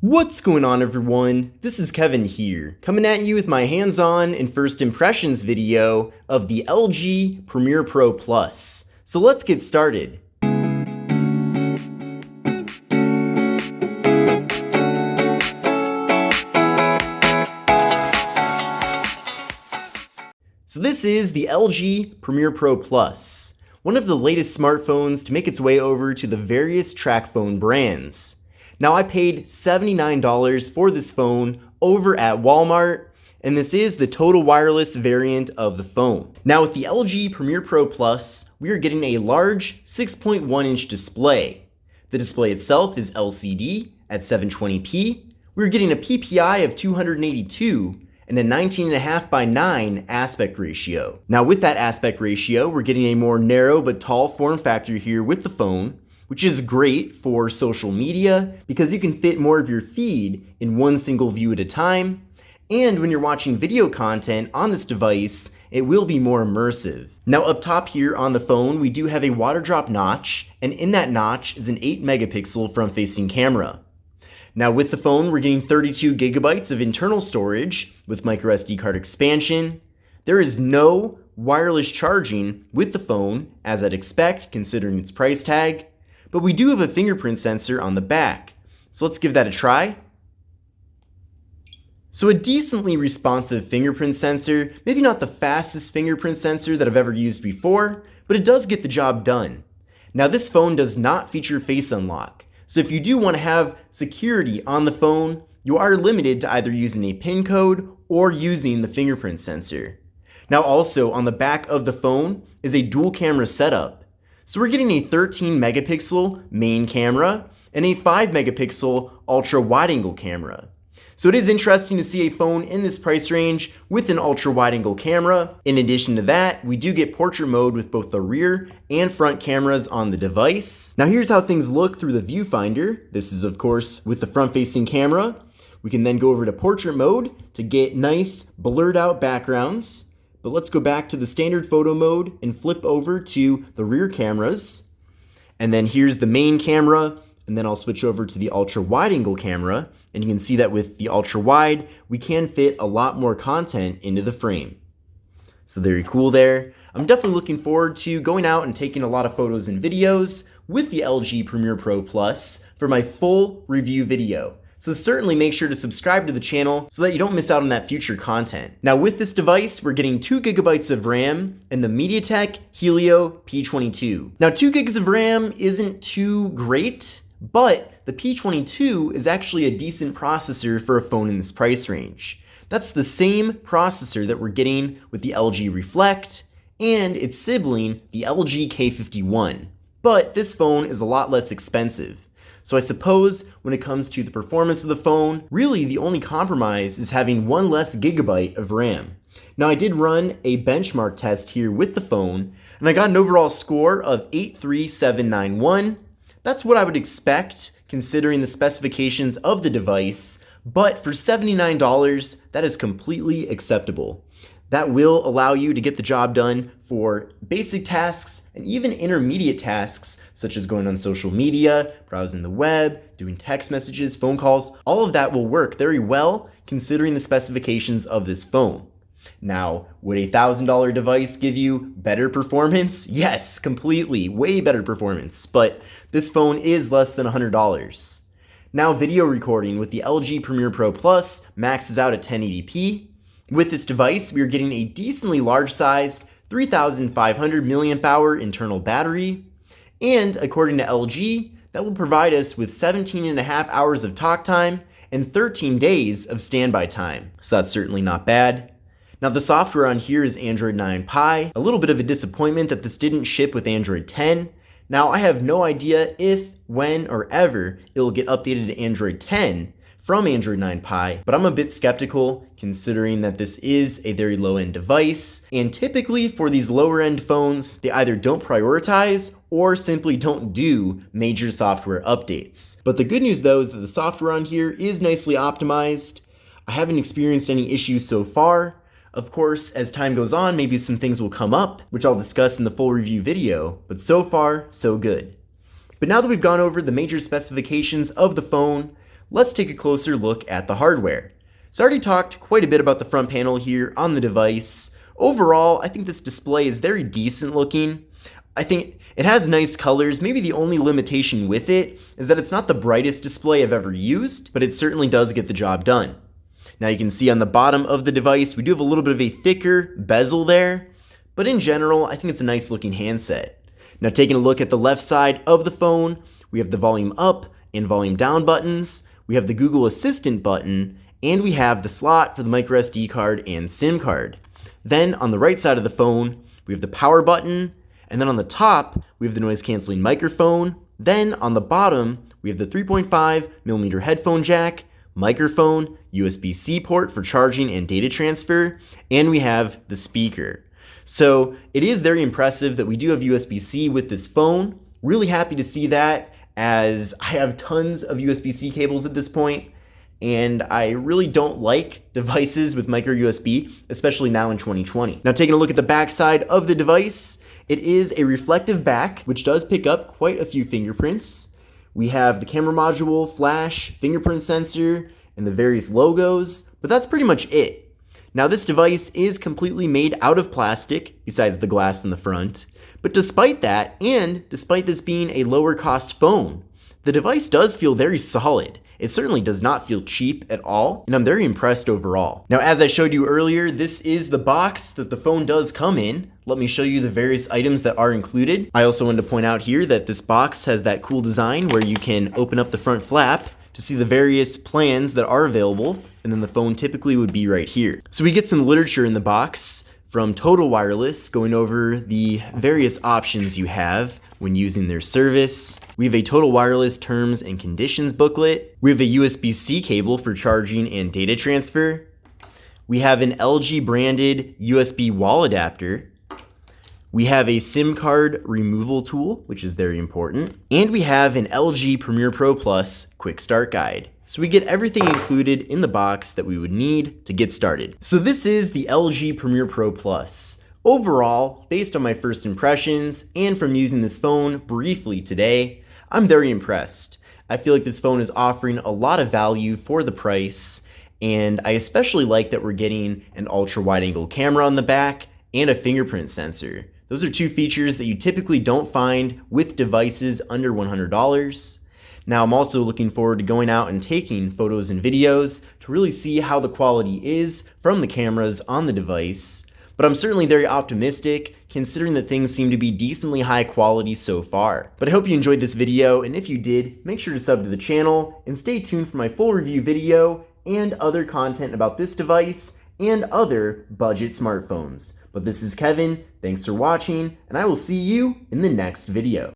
What's going on, everyone? This is Kevin here, coming at you with my hands-on and first impressions video of the LG Premiere Pro Plus. So let's get started. So this is the LG Premiere Pro Plus, one of the latest smartphones to make its way over to the various TracFone brands. Now, I paid $79 for this phone over at Walmart, and this is the total wireless variant of the phone. Now, with the LG Premiere Pro Plus, we are getting a large 6.1-inch display. The display itself is LCD at 720p. We're getting a PPI of 282 and a 19.5 by 9 aspect ratio. Now, with that aspect ratio, we're getting a more narrow but tall form factor here with the phone, which is great for social media because you can fit more of your feed in one single view at a time. And when you're watching video content on this device, it will be more immersive. Now, up top here on the phone, we do have a water drop notch, and in that notch is an 8 megapixel front-facing camera. Now, with the phone, we're getting 32 gigabytes of internal storage with microSD card expansion. There is no wireless charging with the phone, as I'd expect considering its price tag. But we do have a fingerprint sensor on the back, so let's give that a try. So a decently responsive fingerprint sensor, maybe not the fastest fingerprint sensor that I've ever used before, but it does get the job done. Now, this phone does not feature face unlock, so if you do want to have security on the phone, you are limited to either using a PIN code or using the fingerprint sensor. Now, also on the back of the phone is a dual camera setup. So we're getting a 13 megapixel main camera and a 5 megapixel ultra wide angle camera. So it is interesting to see a phone in this price range with an ultra wide angle camera. In addition to that, we do get portrait mode with both the rear and front cameras on the device. Now here's how things look through the viewfinder. This is of course with the front facing camera. We can then go over to portrait mode to get nice blurred out backgrounds. But let's go back to the standard photo mode and flip over to the rear cameras. And then here's the main camera, and then I'll switch over to the ultra wide angle camera. And you can see that with the ultra wide, we can fit a lot more content into the frame. So very cool there. I'm definitely looking forward to going out and taking a lot of photos and videos with the LG Premiere Pro Plus for my full review video. So certainly make sure to subscribe to the channel so that you don't miss out on that future content. Now with this device, we're getting 2 gigabytes of RAM and the MediaTek Helio P22. Now 2 gigs of RAM isn't too great, but the P22 is actually a decent processor for a phone in this price range. That's the same processor that we're getting with the LG Reflect and its sibling, the LG K51. But this phone is a lot less expensive. So I suppose when it comes to the performance of the phone, really the only compromise is having 1 less gigabyte of RAM. Now I did run a benchmark test here with the phone, and I got an overall score of 83791. That's what I would expect considering the specifications of the device, but for $79, that is completely acceptable. That will allow you to get the job done for basic tasks and even intermediate tasks, such as going on social media, browsing the web, doing text messages, phone calls. All of that will work very well considering the specifications of this phone. Now, would a $1,000 device give you better performance? Yes, completely, way better performance, but this phone is less than $100. Now, video recording with the LG Premiere Pro Plus maxes out at 1080p. With this device, we are getting a decently large-sized 3,500 mAh internal battery, and according to LG, that will provide us with 17.5 hours of talk time and 13 days of standby time. So that's certainly not bad. Now the software on here is Android 9 Pie. A little bit of a disappointment that this didn't ship with Android 10. Now I have no idea if, when, or ever it'll get updated to Android 10 from Android 9 Pie, but I'm a bit skeptical considering that this is a very low-end device, and typically for these lower-end phones, they either don't prioritize or simply don't do major software updates. But the good news though is that the software on here is nicely optimized. I haven't experienced any issues so far. Of course, as time goes on, maybe some things will come up, which I'll discuss in the full review video, but so far, so good. But now that we've gone over the major specifications of the phone, let's take a closer look at the hardware. So I already talked quite a bit about the front panel here on the device. Overall, I think this display is very decent looking. I think it has nice colors. Maybe the only limitation with it is that it's not the brightest display I've ever used, but it certainly does get the job done. Now you can see on the bottom of the device, we do have a little bit of a thicker bezel there, but in general, I think it's a nice looking handset. Now taking a look at the left side of the phone, we have the volume up and volume down buttons, we have the Google Assistant button, and we have the slot for the microSD card and SIM card. Then on the right side of the phone, we have the power button, and then on the top, we have the noise canceling microphone. Then on the bottom, we have the 3.5mm headphone jack, microphone, USB-C port for charging and data transfer, and we have the speaker. So it is very impressive that we do have USB-C with this phone. Really happy to see that, as I have tons of USB-C cables at this point, and I really don't like devices with micro USB, especially now in 2020. Now taking a look at the back side of the device, it is a reflective back, which does pick up quite a few fingerprints. We have the camera module, flash, fingerprint sensor, and the various logos, but that's pretty much it. Now this device is completely made out of plastic, besides the glass in the front. But despite that, and despite this being a lower cost phone, the device does feel very solid. It certainly does not feel cheap at all, and I'm very impressed overall. Now, as I showed you earlier, this is the box that the phone does come in. Let me show you the various items that are included. I also wanted to point out here that this box has that cool design where you can open up the front flap to see the various plans that are available, and then the phone typically would be right here. So we get some literature in the box from Total Wireless going over the various options you have when using their service. We have a Total Wireless terms and conditions booklet. We have a USB-C cable for charging and data transfer. We have an LG branded USB wall adapter. We have a SIM card removal tool, which is very important. And we have an LG Premiere Pro Plus quick start guide. So we get everything included in the box that we would need to get started. So this is the LG Premiere Pro Plus. Overall, based on my first impressions and from using this phone briefly today, I'm very impressed. I feel like this phone is offering a lot of value for the price, and I especially like that we're getting an ultra wide angle camera on the back and a fingerprint sensor. Those are two features that you typically don't find with devices under $100. Now I'm also looking forward to going out and taking photos and videos to really see how the quality is from the cameras on the device. But I'm certainly very optimistic, considering that things seem to be decently high quality so far. But I hope you enjoyed this video, and if you did, make sure to sub to the channel and stay tuned for my full review video and other content about this device and other budget smartphones. But this is Kevin, thanks for watching, and I will see you in the next video.